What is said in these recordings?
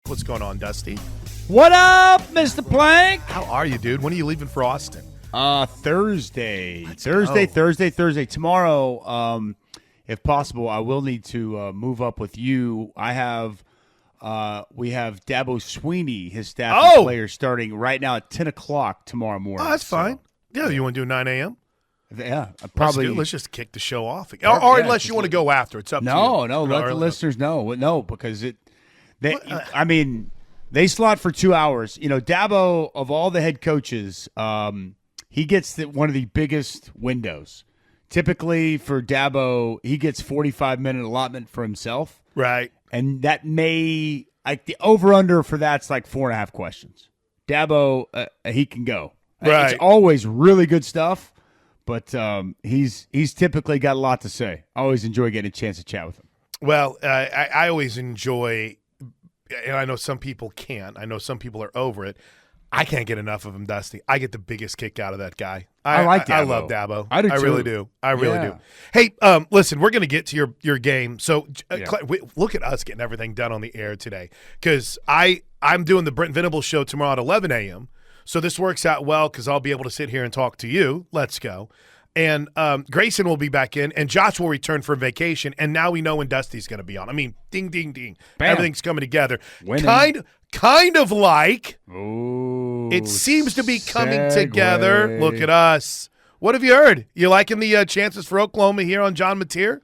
What's going on, Dusty? What up, Mr. Plank? How are you, dude? When are you leaving for Austin? Thursday. Thursday. Tomorrow, if possible, I will need to move up with you. We have Dabo Sweeney, his staff and players, starting right now at 10 o'clock tomorrow morning. Oh, that's fine. Yeah, you want to do 9 a.m.? Yeah, probably. Let's just kick the show off. Or unless you want to go after. It's up to you. No, let the listeners know. No, because they slot for 2 hours. You know, Dabo, of all the head coaches, he gets one of the biggest windows. Typically for Dabo, he gets 45-minute allotment for himself. Right. And that the over-under for that's like 4.5 questions. Dabo, he can go. Right. It's always really good stuff, but he's typically got a lot to say. I always enjoy getting a chance to chat with him. Well, I always enjoy, and I know some people can't. I know some people are over it. I can't get enough of him, Dusty. I get the biggest kick out of that guy. I like Dabo. I love Dabo. I do too. I really do. I really do. Hey, listen, we're going to get to your game. So look at us getting everything done on the air today, because I'm doing the Brent Venables show tomorrow at 11 a.m., so this works out well because I'll be able to sit here and talk to you. Let's go. And Grayson will be back in, and Josh will return from vacation, and now we know when Dusty's going to be on. I mean, ding, ding, ding. Bam. Everything coming together. Winning. Kind of like it seems to be coming together. Look at us. What have you heard? You liking the chances for Oklahoma here on John Mateer?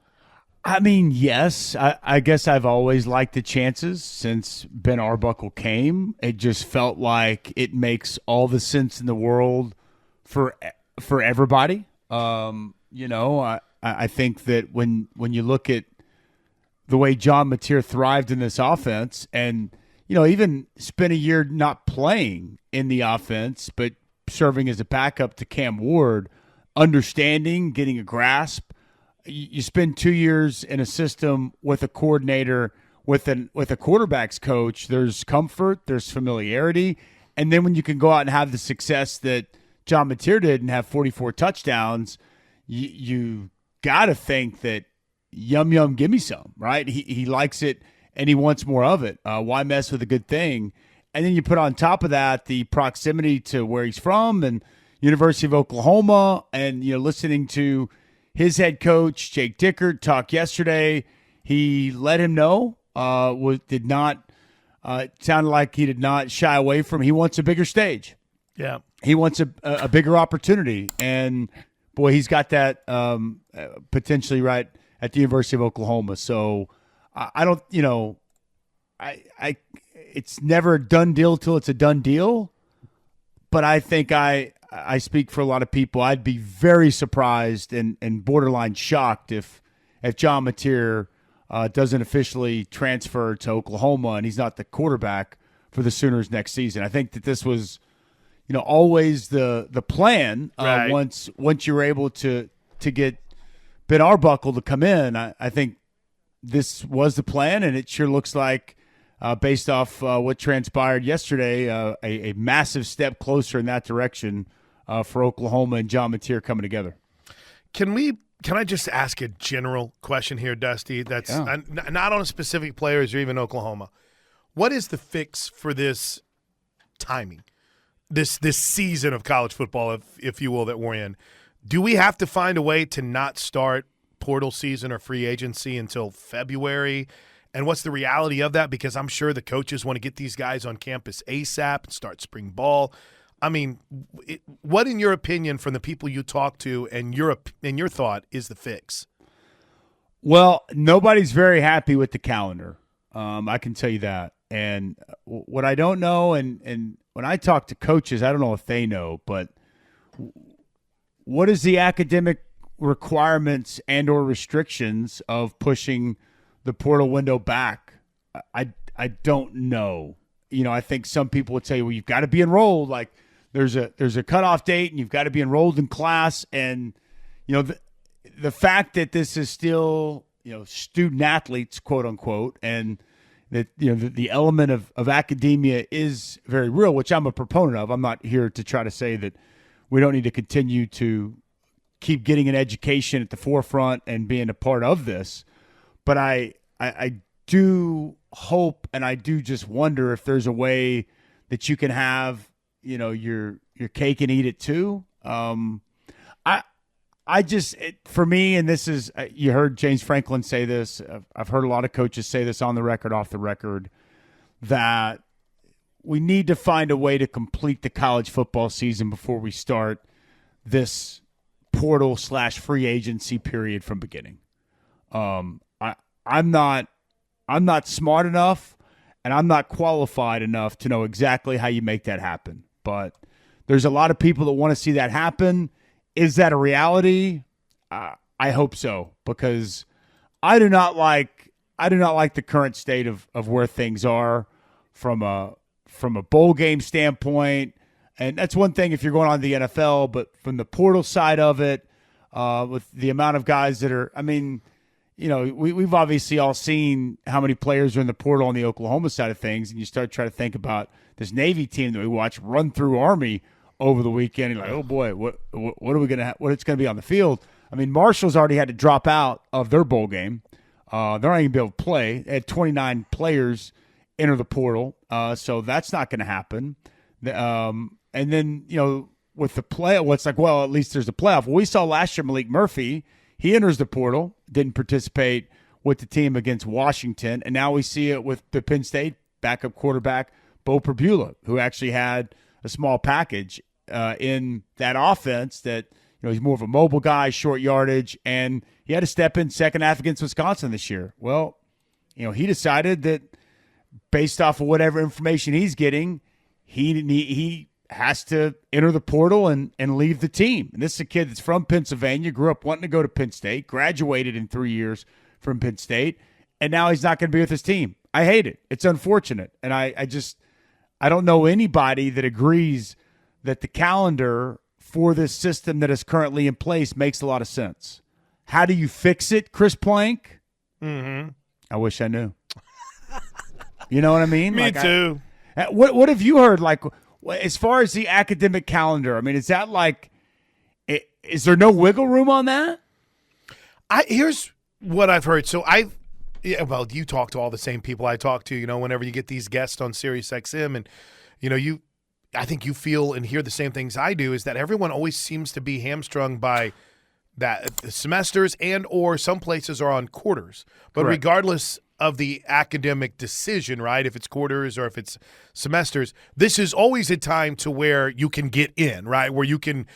I mean, yes. I guess I've always liked the chances since Ben Arbuckle came. It just felt like it makes all the sense in the world for everybody. I think that when you look at the way John Mateer thrived in this offense, and even spent a year not playing in the offense, but serving as a backup to Cam Ward, understanding, getting a grasp. You spend 2 years in a system with a coordinator, with a quarterback's coach. There's comfort, there's familiarity, and then when you can go out and have the success that John Mateer did and have 44 touchdowns, you got to think that yum, give me some, right? He likes it and he wants more of it. Why mess with a good thing? And then you put on top of that the proximity to where he's from and University of Oklahoma, and listening to his head coach, Jake Dickert, talk yesterday. He let him know, it sounded like he did not shy away from, he wants a bigger stage. Yeah. He wants a bigger opportunity, and boy, he's got that potentially right at the University of Oklahoma. So I don't, it's never a done deal till it's a done deal. But I think I speak for a lot of people. I'd be very surprised and borderline shocked if John Mateer doesn't officially transfer to Oklahoma and he's not the quarterback for the Sooners next season. I think that this was, always the plan. Right. Once you were able to get Ben Arbuckle to come in, I think this was the plan, and it sure looks like, based off what transpired yesterday, a massive step closer in that direction for Oklahoma and John Mateer coming together. Can I just ask a general question here, Dusty, that's not on a specific players or even Oklahoma? What is the fix for this timing, this season of college football, if you will, that we're in? Do we have to find a way to not start portal season or free agency until February? And what's the reality of that? Because I'm sure the coaches want to get these guys on campus ASAP and start spring ball. I mean, what, in your opinion, from the people you talk to and your thought, is the fix? Well, nobody's very happy with the calendar. I can tell you that. And what I don't know, and when I talk to coaches, I don't know if they know, but what is the academic requirements and or restrictions of pushing the portal window back? I don't know. I think some people would say, well, you've got to be enrolled. Like there's a cutoff date and you've got to be enrolled in class. And, the fact that this is still, student athletes, quote unquote, and that, the element of academia is very real, which I'm a proponent of. I'm not here to try to say that we don't need to continue to keep getting an education at the forefront and being a part of this. But I do hope, and I do just wonder if there's a way that you can have, your cake and eat it too. For me, and this is, you heard James Franklin say this. I've heard a lot of coaches say this on the record, off the record, that we need to find a way to complete the college football season before we start this portal/free agency period from beginning. I'm not smart enough, and I'm not qualified enough to know exactly how you make that happen. But there's a lot of people that want to see that happen. Is that a reality? I hope so, because I do not like the current state of where things are from a bowl game standpoint. And that's one thing if you're going on the NFL, but from the portal side of it, with the amount of guys that are, we've obviously all seen how many players are in the portal on the Oklahoma side of things, and you start trying to think about this Navy team that we watched run through Army over the weekend. And you're like, oh boy, what are we gonna what it's gonna be on the field? Marshall's already had to drop out of their bowl game. They're not even gonna be able to play. They had 29 players enter the portal, so that's not gonna happen. And then with the play, what's like, well, at least there's a playoff. Well, we saw last year Malik Murphy. He enters the portal, didn't participate with the team against Washington, and now we see it with the Penn State backup quarterback Bo Perbula, who actually had a small package in that offense that, he's more of a mobile guy, short yardage, and he had to step in second half against Wisconsin this year. Well, he decided that based off of whatever information he's getting, he has to enter the portal and leave the team. And this is a kid that's from Pennsylvania, grew up wanting to go to Penn State, graduated in 3 years from Penn State, and now he's not going to be with his team. I hate it. It's unfortunate. And I don't know anybody that agrees that the calendar for this system that is currently in place makes a lot of sense. How do you fix it, Chris Plank? Mm-hmm. I wish I knew. You know what I mean? Me too. What have you heard? Like, as far as the academic calendar, is that like, is there no wiggle room on that? Here's what I've heard. So you talk to all the same people I talk to, whenever you get these guests on Sirius XM, and, I think you feel and hear the same things I do, is that everyone always seems to be hamstrung by that semesters, and or some places are on quarters. But Correct. Regardless of the academic decision, right, if it's quarters or if it's semesters, this is always a time to where you can get in, right, where you can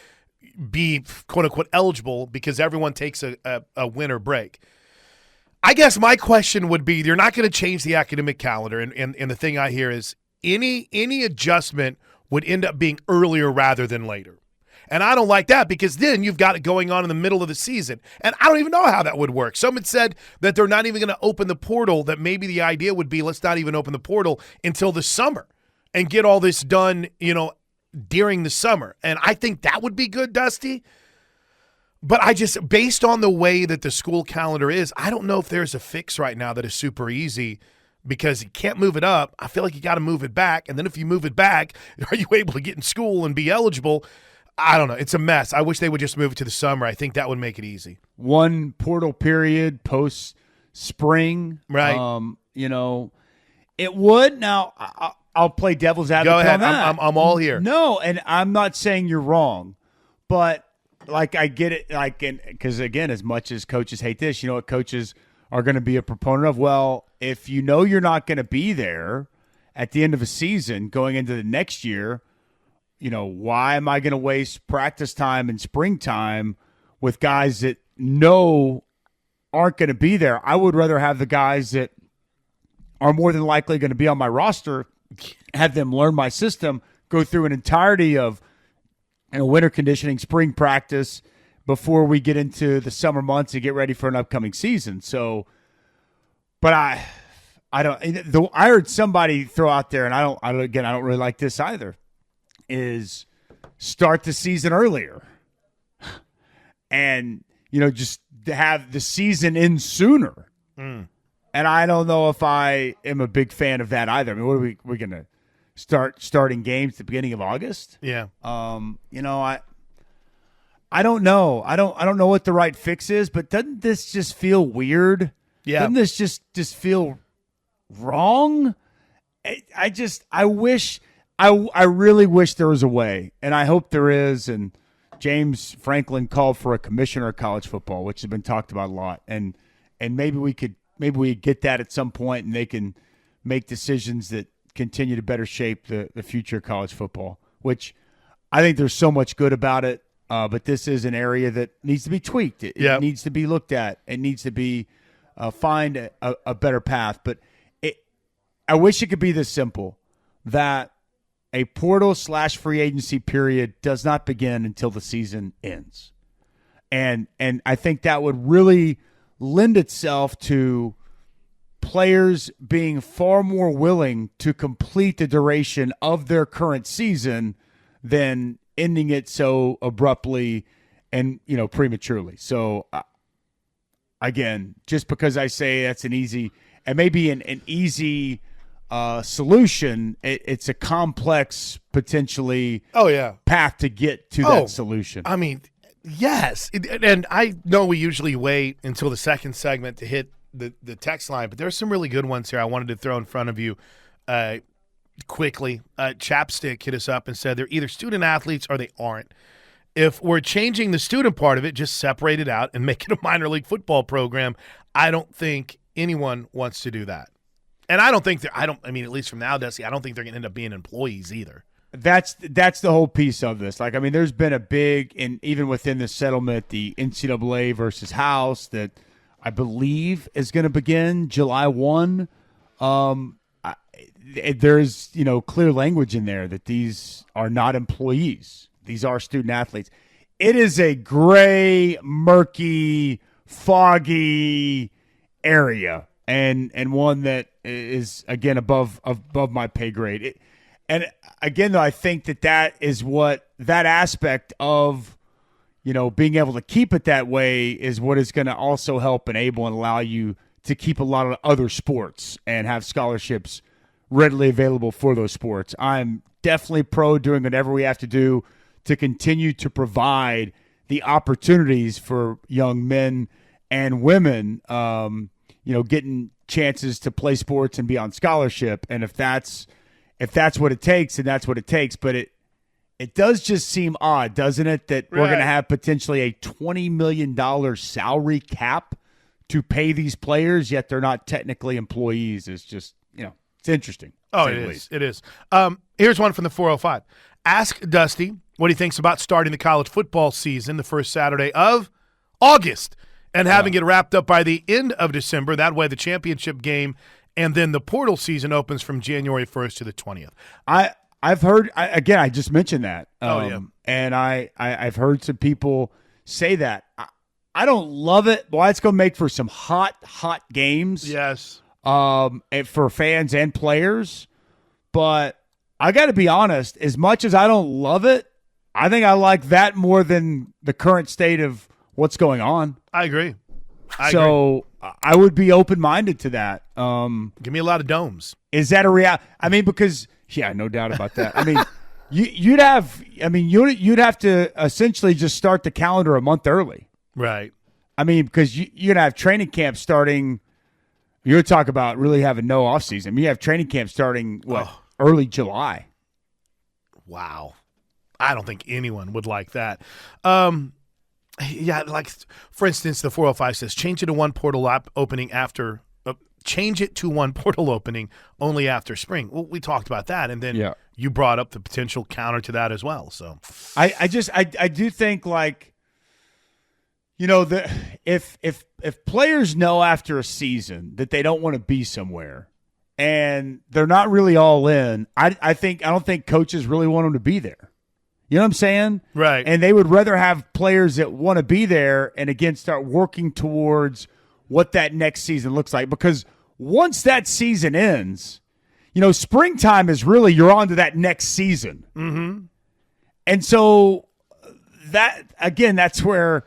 be quote-unquote eligible because everyone takes a winter break. I guess my question would be, you're not going to change the academic calendar, and the thing I hear is any adjustment would end up being earlier rather than later. And I don't like that, because then you've got it going on in the middle of the season. And I don't even know how that would work. Someone said that they're not even going to open the portal, that maybe the idea would be, let's not even open the portal until the summer and get all this done, during the summer. And I think that would be good, Dusty. But based on the way that the school calendar is, I don't know if there's a fix right now that is super easy, because you can't move it up. I feel like you got to move it back. And then if you move it back, are you able to get in school and be eligible? I don't know. It's a mess. I wish they would just move it to the summer. I think that would make it easy. One portal period post spring. Right. It would. Now, I'll play devil's advocate. Go ahead. On that. I'm all here. No, and I'm not saying you're wrong, but I get it. Because again, as much as coaches hate this, what coaches are going to be a proponent of? Well, if you're not going to be there at the end of a season going into the next year, why am I going to waste practice time in springtime with guys that aren't going to be there? I would rather have the guys that are more than likely going to be on my roster, have them learn my system, go through an entirety of winter conditioning, spring practice, before we get into the summer months and get ready for an upcoming season. So, but I heard somebody throw out there, and I don't really like this either, is start the season earlier and, just to have the season end sooner. And I don't know if I am a big fan of that either. What are we going to starting games at the beginning of August? Yeah. I don't know. I don't know what the right fix is, but doesn't this just feel weird? Yeah. Doesn't this just feel wrong. I really wish there was a way, and I hope there is. And James Franklin called for a commissioner of college football, which has been talked about a lot. And maybe we get that at some point, and they can make decisions that continue to better shape the future of college football, which I think there's so much good about it. But this is an area that needs to be tweaked. It needs to be looked at. It needs to be find a better path. But I wish it could be this simple, that a portal/free agency period does not begin until the season ends. And I think that would really lend itself to players being far more willing to complete the duration of their current season than ending it so abruptly and, prematurely. So, again, just because I say that's an easy and maybe an easy solution, it's a complex, potentially path to get to that solution. I mean, yes. And I know we usually wait until the second segment to hit the text line, but there's some really good ones here I wanted to throw in front of you quickly. Chapstick hit us up and said they're either student athletes or they aren't. If we're changing the student part of it, just separate it out and make it a minor league football program. I don't think anyone wants to do that. And I don't think at least from now, Dusty, I don't think they're going to end up being employees either. That's the whole piece of this. There's been a big, and even within the settlement, the NCAA versus House that I believe is going to begin July 1. There's, clear language in there that these are not employees. These are student athletes. It is a gray, murky, foggy area, and one that is, again, above my pay grade. And again, though, I think that is what that aspect of, being able to keep it that way is what is going to also help enable and allow you to keep a lot of other sports and have scholarships readily available for those sports. I'm definitely pro doing whatever we have to do to continue to provide the opportunities for young men and women, getting chances to play sports and be on scholarship. And if that's what it takes, then that's what it takes. But it does just seem odd, doesn't it, that we're going to have potentially a $20 million salary cap to pay these players, yet they're not technically employees. It's just, it's interesting. Oh, it is. It is. Here's one from the 405. Ask Dusty what he thinks about starting the college football season the first Saturday of August and having it wrapped up by the end of December. That way the championship game and then the portal season opens from January 1st to the 20th. I've heard, I just mentioned that. And I've heard some people say that. I don't love it. Well, it's going to make for some hot games. Yes. For fans and players. But I got to be honest, as much as I don't love it, I think I like that more than the current state of what's going on. I agree. So I would be open-minded to that. Give me a lot of domes. Is that a reality? I mean, because no doubt about that. I mean, you'd have to essentially just start the calendar a month early, right? I mean, because you're gonna have training camp starting. You're talking about really having no off season. You have training camp starting early July. Wow, I don't think anyone would like that. Like for instance, the 405 says change it to one portal opening after. Change it to one portal opening only after spring. Well, we talked about that, and then you brought up the potential counter to that as well. So I do think if players know after a season that they don't want to be somewhere and they're not really all in, I don't think coaches really want them to be there. You know what I'm saying? Right. And they would rather have players that want to be there and again start working towards what that next season looks like, because once that season ends, springtime is really you're on to that next season. Mm-hmm. And so that's where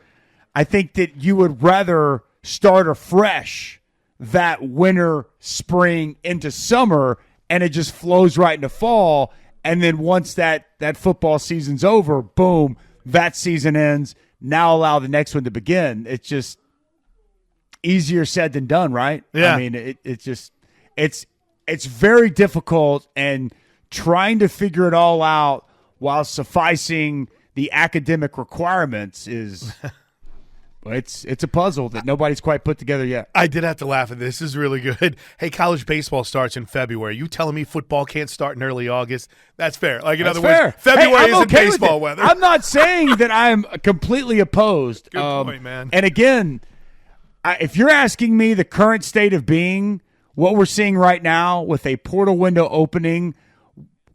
I think that you would rather start afresh that winter, spring into summer, and it just flows right into fall. And then once that football season's over, boom, that season ends. Now allow the next one to begin. It's just easier said than done, right? Yeah. I mean, it's it's very difficult, and trying to figure it all out while sufficing the academic requirements is it's a puzzle that nobody's quite put together yet. I did have to laugh at this. This is really good. Hey, college baseball starts in February. You telling me football can't start in early August? That's fair. Like, in other words, February isn't baseball weather. I'm not saying that I'm completely opposed. Good point, man. And again, if you're asking me the current state of being, what we're seeing right now with a portal window opening,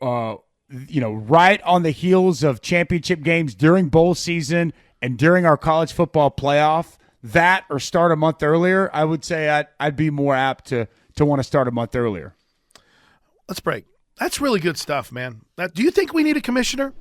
right on the heels of championship games during bowl season and during our college football playoff, that or start a month earlier, I would say I'd be more apt to want to start a month earlier. Let's break. That's really good stuff, man. Do you think we need a commissioner?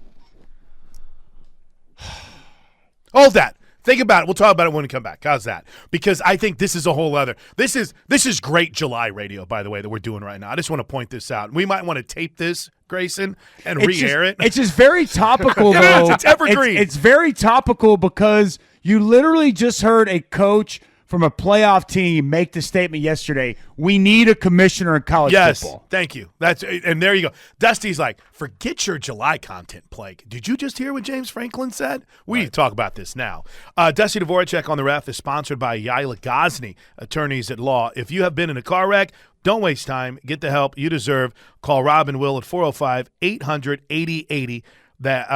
Hold that. Think about it. We'll talk about it when we come back. How's that? Because I think this is a whole other – this is great July radio, by the way, that we're doing right now. I just want to point this out. We might want to tape this, Grayson, and re-air it. It's just very topical, though. It's evergreen. It's very topical because you literally just heard a coach from a playoff team make the statement yesterday, we need a commissioner in college football. Yes, thank you. And there you go. Dusty's like, forget your July content, Plague. Did you just hear what James Franklin said? We need to talk about this now. Dusty Dvoracek on the Ref is sponsored by Yaila Ghazni, attorneys at law. If you have been in a car wreck, don't waste time. Get the help you deserve. Call Rob and Will at 405-800-8080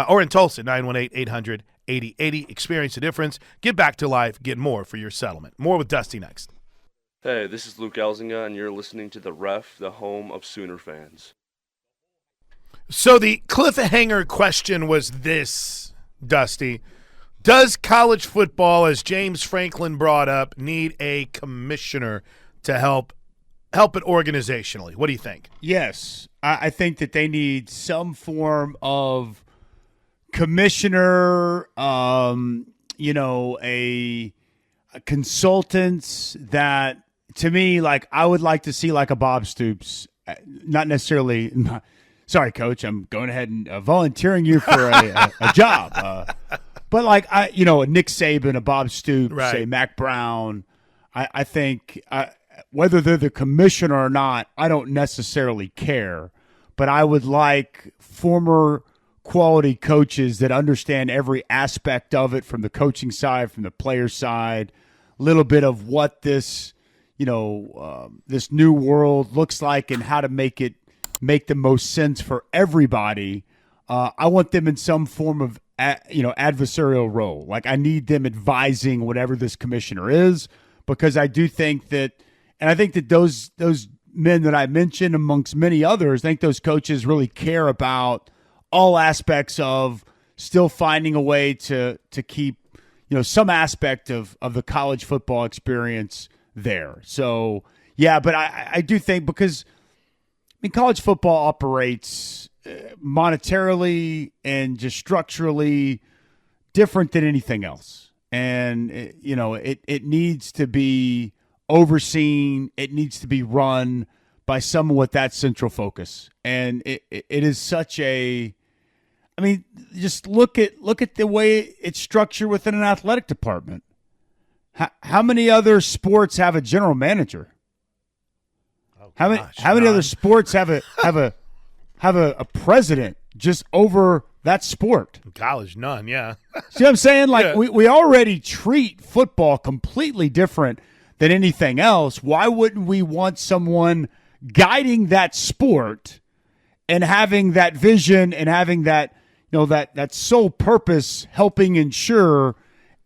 or in Tulsa, 918-800-8080. Experience the difference. Get back to life. Get more for your settlement. More with Dusty next. Hey, this is Luke Elzinga, and you're listening to The Ref, the home of Sooner fans. So the cliffhanger question was this, Dusty. Does college football, as James Franklin brought up, need a commissioner to help it organizationally? What do you think? Yes. I think that they need some form of commissioner, a consultants that, to me, like, I would like to see like a Bob Stoops, not necessarily. Sorry, Coach, I'm going ahead and volunteering you for a job, but like a Nick Saban, a Bob Stoops, right. a Mac Brown. I think whether they're the commissioner or not, I don't necessarily care, but I would like former quality coaches that understand every aspect of it, from the coaching side, from the player side, a little bit of what this, this new world looks like and how to make the most sense for everybody. I want them in some form of, adversarial role. Like, I need them advising whatever this commissioner is, because I do think that, and I think that those men that I mentioned, amongst many others, I think those coaches really care about all aspects of still finding a way to keep, some aspect of the college football experience there. So, yeah, but I do think, because, college football operates monetarily and just structurally different than anything else. And, it needs to be overseen. It needs to be run by someone with that central focus. And it is such a... just look at the way it's structured within an athletic department. How many other sports have a general manager? How many other sports have a president just over that sport? In college, none. Yeah. See what I'm saying? Like, yeah. we already treat football completely different than anything else. Why wouldn't we want someone guiding that sport and having that vision and having that, that sole purpose, helping ensure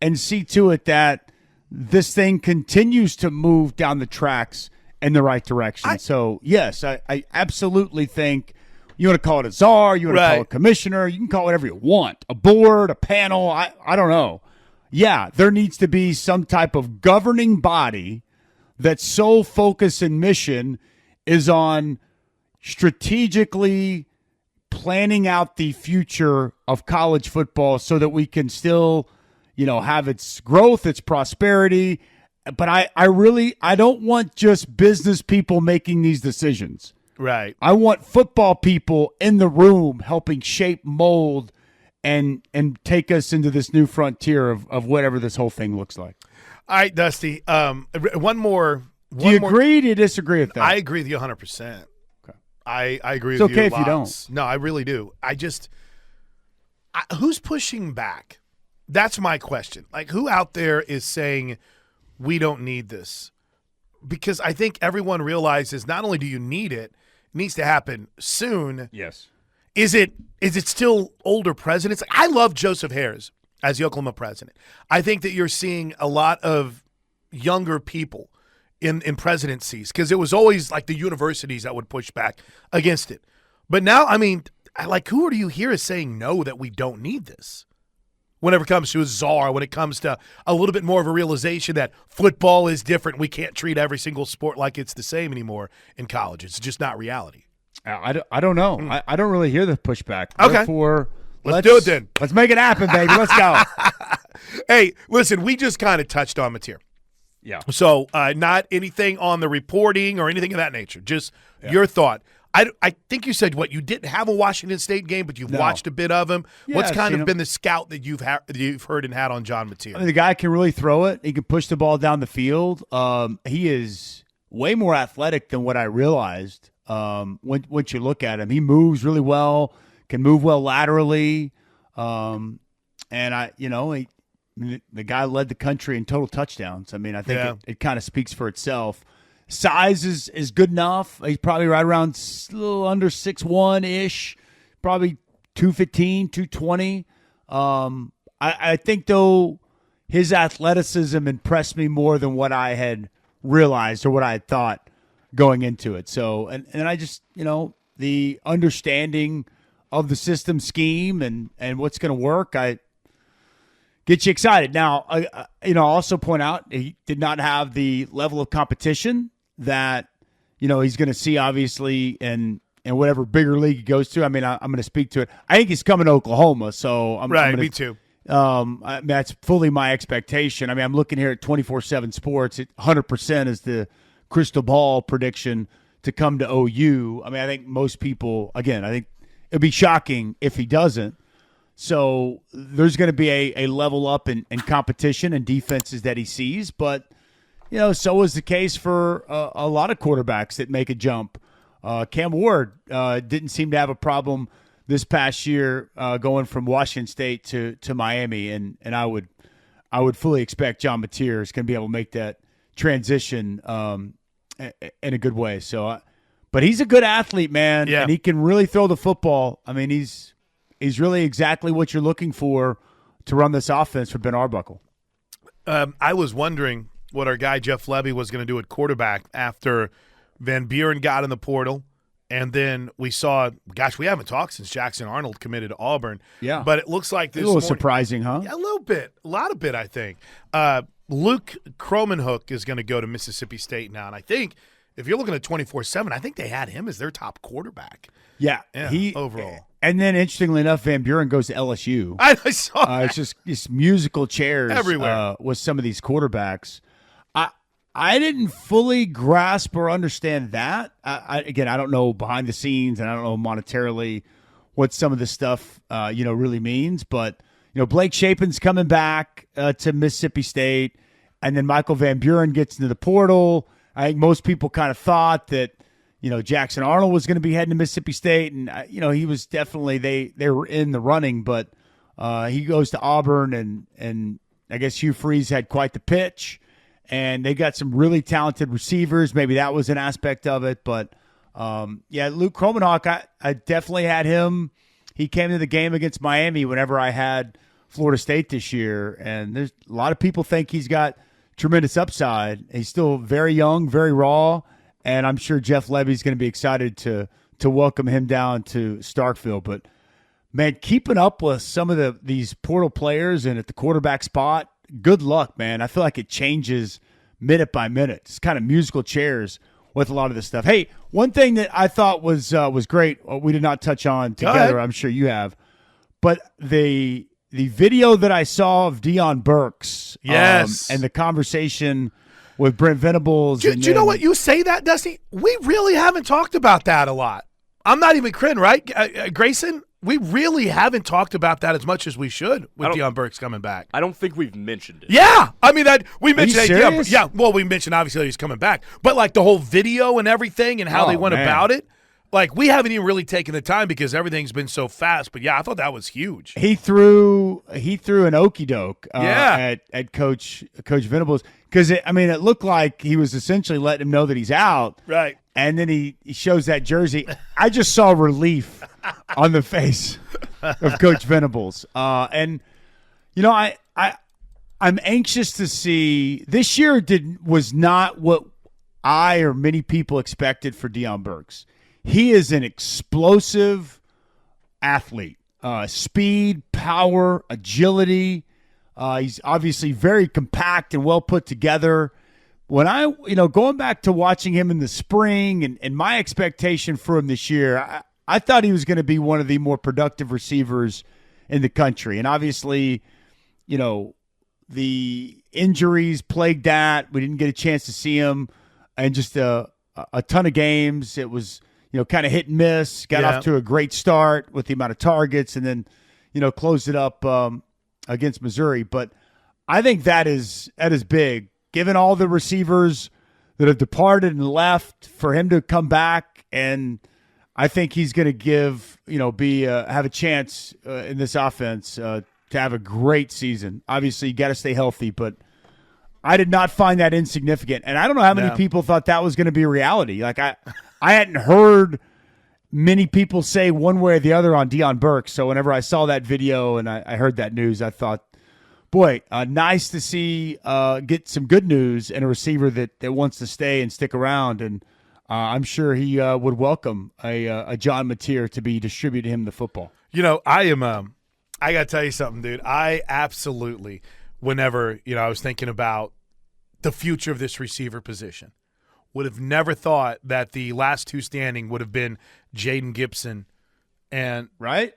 and see to it that this thing continues to move down the tracks in the right direction? So, yes, I absolutely think you want to call it a czar, you want to call it a commissioner, you can call it whatever you want, a board, a panel, I don't know. Yeah, there needs to be some type of governing body that sole focus and mission is on strategically planning out the future of college football so that we can still, have its growth, its prosperity. But I don't want just business people making these decisions. Right. I want football people in the room helping shape, mold, and take us into this new frontier of whatever this whole thing looks like. All right, Dusty. One more. Do you agree or do you disagree with that? I agree with you 100%. I agree It's with you. okay It's if you don't. No, I really do. Who's pushing back? That's my question. Like, who out there is saying we don't need this? Because I think everyone realizes not only do you need it, it needs to happen soon. Yes. Is it still older presidents? I love Joseph Harris as the Oklahoma president. I think that you're seeing a lot of younger people in presidencies because it was always like the universities that would push back against it. But now, I mean, who do you hear is saying no, that we don't need this? Whenever it comes to a czar, when it comes to a little bit more of a realization that football is different, we can't treat every single sport like it's the same anymore in college. It's just not reality. I don't know. I don't really hear the pushback. Okay. Therefore, let's do it then. Let's make it happen, baby. Let's go. Hey, listen, we just kind of touched on Mateer. Yeah. So not anything on the reporting or anything of that nature. Just your thought. I think you said, you didn't have a Washington State game, but you've watched a bit of him. Yeah, What's kind of been the scout that you've heard and had on John Mateer? I mean, the guy can really throw it. He can push the ball down the field. He is way more athletic than what I realized. Once you look at him, he moves really well, can move well laterally. And the guy led the country in total touchdowns. I mean, I think it kind of speaks for itself. Size is good enough. He's probably right around a little under 6'1"-ish, probably 215, 220. I think, though, his athleticism impressed me more than what I had realized or what I had thought going into it. So, and I just, the understanding of the system scheme and what's going to work, I get you excited. Now, I'll also point out he did not have the level of competition that, he's going to see, obviously, in whatever bigger league he goes to. I mean, I'm going to speak to it. I think he's coming to Oklahoma, so me too. That's fully my expectation. I mean, I'm looking here at 24/7 Sports. 100% is the crystal ball prediction to come to OU. I mean, I think most people, again, I think it'd be shocking if he doesn't. So there's going to be a level up in competition and defenses that he sees. But, so is the case for a lot of quarterbacks that make a jump. Cam Ward didn't seem to have a problem this past year going from Washington State to Miami. And I would fully expect John Mateer is going to be able to make that transition in a good way. So, but he's a good athlete, man. Yeah. And he can really throw the football. I mean, he's really exactly what you're looking for to run this offense for Ben Arbuckle. I was wondering what our guy Jeff Lebby was going to do at quarterback after Van Buren got in the portal, and then we saw, we haven't talked since Jackson Arnold committed to Auburn. Yeah. But it looks like this a little surprising, huh? Yeah, a little bit. A lot of bit, I think. Luke Kromenhoek is going to go to Mississippi State now, and I think if you're looking at 24/7, I think they had him as their top quarterback. Yeah, overall. And then, interestingly enough, Van Buren goes to LSU. I saw it's just musical chairs everywhere with some of these quarterbacks. I didn't fully grasp or understand that. I don't know behind the scenes, and I don't know monetarily what some of this stuff really means. But Blake Shapen's coming back to Mississippi State, and then Michael Van Buren gets into the portal. I think most people kind of thought that Jackson Arnold was going to be heading to Mississippi State, and he was definitely they were in the running, but he goes to Auburn, and I guess Hugh Freeze had quite the pitch, and they got some really talented receivers. Maybe that was an aspect of it, but Luke Kromenhoek, I definitely had him. He came to the game against Miami whenever I had Florida State this year, and there's a lot of people think he's got tremendous upside. He's still very young, very raw. And I'm sure Jeff Lebby's going to be excited to welcome him down to Starkville. But, man, keeping up with some of these portal players and at the quarterback spot, good luck, man. I feel like it changes minute by minute. It's kind of musical chairs with a lot of this stuff. Hey, one thing that I thought was great, we did not touch on together, I'm sure you have, but the video that I saw of Deion Burks and the conversation with Brent Venables. Do you know what? You say that, Dusty? We really haven't talked about that a lot. I'm not even kidding, right? Grayson, we really haven't talked about that as much as we should with Deion Burks coming back. I don't think we've mentioned it. Yeah. I mean, that we mentioned that. Yeah, well, we mentioned obviously he's coming back. But like the whole video and everything and how they went about it, Like, we haven't even really taken the time because everything's been so fast. But, yeah, I thought that was huge. He threw an okey doke at Coach Venables because, it looked like he was essentially letting him know that he's out. Right. And then he shows that jersey. I just saw relief on the face of Coach Venables. I'm anxious to see. This year was not what I or many people expected for Deion Burks. He is an explosive athlete. Speed, power, agility. He's obviously very compact and well put together. When going back to watching him in the spring and my expectation for him this year, I thought he was going to be one of the more productive receivers in the country. And obviously, the injuries plagued that. We didn't get a chance to see him in just a ton of games. It was, kind of hit and miss. Got off to a great start with the amount of targets and then, closed it up against Missouri. But I think that is big. Given all the receivers that have departed and left, for him to come back, and I think he's going to have a chance in this offense to have a great season. Obviously, you got to stay healthy, but I did not find that insignificant. And I don't know how many people thought that was going to be a reality. Like I hadn't heard many people say one way or the other on Deion Burks. So whenever I saw that video and I heard that news, I thought, boy, nice to see get some good news and a receiver that wants to stay and stick around. And I'm sure he would welcome a John Mateer to be distributing him the football. I got to tell you something, dude. I absolutely, whenever, I was thinking about the future of this receiver position, would have never thought that the last two standing would have been Jaden Gibson and right.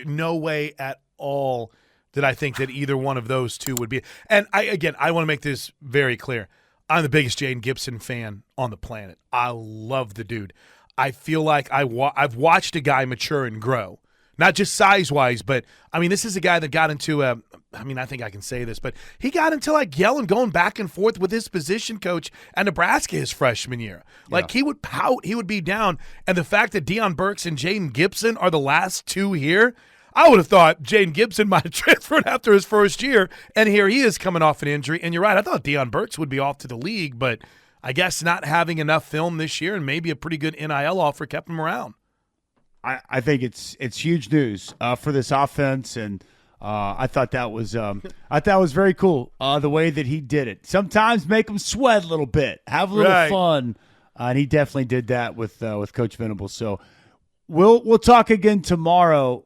No way at all did I think that either one of those two would be. And I want to make this very clear. I'm the biggest Jaden Gibson fan on the planet. I love the dude. I feel like I've watched a guy mature and grow, not just size-wise, but, this is a guy that got into I think I can say this, but he got into, yelling, going back and forth with his position coach at Nebraska his freshman year. He would pout, he would be down, and the fact that Deion Burks and Jaden Gibson are the last two here, I would have thought Jaden Gibson might have transferred after his first year, and here he is coming off an injury. And you're right, I thought Deion Burks would be off to the league, but I guess not having enough film this year and maybe a pretty good NIL offer kept him around. I think it's huge news for this offense, and I thought that was very cool the way that he did it. Sometimes make them sweat a little bit, have a little fun, and he definitely did that with Coach Venables. So we'll talk again tomorrow.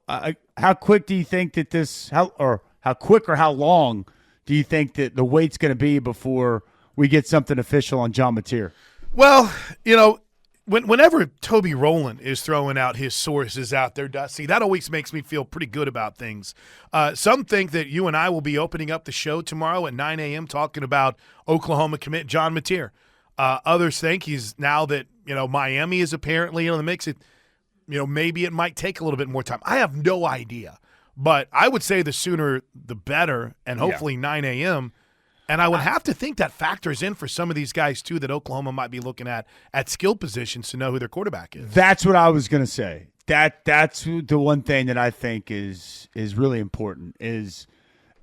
How quick do you think that how long do you think that the wait's going to be before we get something official on John Mateer? Well, whenever Toby Rowland is throwing out his sources out there, Dusty, that always makes me feel pretty good about things. Some think that you and I will be opening up the show tomorrow at 9 a.m. talking about Oklahoma commit John Mateer. Others think he's now that Miami is apparently in the mix. Maybe it might take a little bit more time. I have no idea, but I would say the sooner the better, and hopefully 9 a.m. And I would have to think that factors in for some of these guys, too, that Oklahoma might be looking at skill positions to know who their quarterback is. That's what I was going to say. That's the one thing that I think is really important is,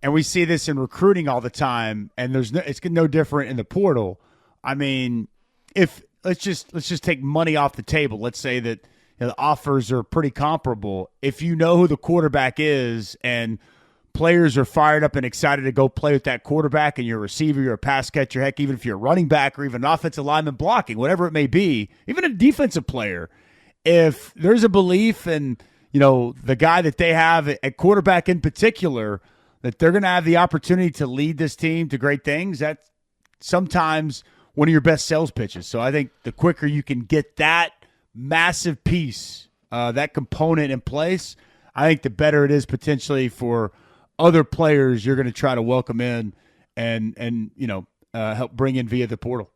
and we see this in recruiting all the time, and it's no different in the portal. If let's just take money off the table. Let's say that the offers are pretty comparable. If you know who the quarterback is and players are fired up and excited to go play with that quarterback, and you're a receiver, you're a pass catcher, heck, even if you're a running back or even an offensive lineman blocking, whatever it may be, even a defensive player, if there's a belief in, the guy that they have at quarterback in particular, that they're going to have the opportunity to lead this team to great things, that's sometimes one of your best sales pitches. So I think the quicker you can get that massive piece, that component in place, I think the better it is potentially for other players you're going to try to welcome in and help bring in via the portal.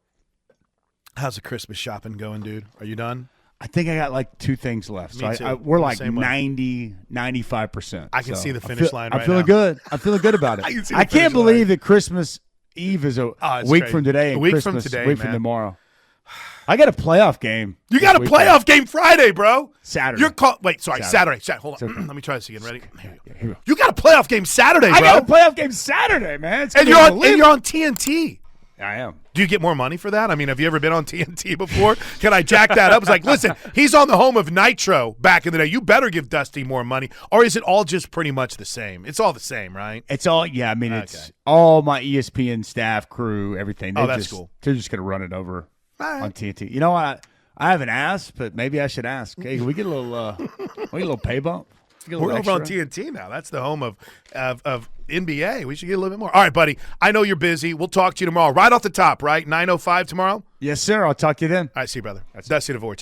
How's the Christmas shopping going, dude? Are you done? I think I got 2 things left. Me too. We're 90, 95%. I can see the finish line right now. I'm feeling good. I'm feeling good about it. I can't believe that Christmas Eve is a week from today. A week from today, week from tomorrow. I got a playoff game. You got a playoff game Friday, bro. Saturday. Saturday. Hold on. Okay. Let me try this again. Ready? Here we go. You got a playoff game Saturday, bro. I got a playoff game Saturday, man. And you're on TNT. I am. Do you get more money for that? I mean, have you ever been on TNT before? Can I jack that up? It's like, listen, he's on the home of Nitro back in the day. You better give Dusty more money. Or is it all just pretty much the same? It's all the same, right? It's all, yeah. I mean, it's all my ESPN staff, crew, everything. That's cool. They're just going to run it over on TNT. You know what? I haven't asked, but maybe I should ask. Hey, can we get a little pay bump? We're over on TNT now. That's the home of NBA. We should get a little bit more. All right, buddy. I know you're busy. We'll talk to you tomorrow. Right off the top, right? 9:05 tomorrow? Yes, sir. I'll talk to you then. All right, see you, brother. That's Dusty Dvoracek.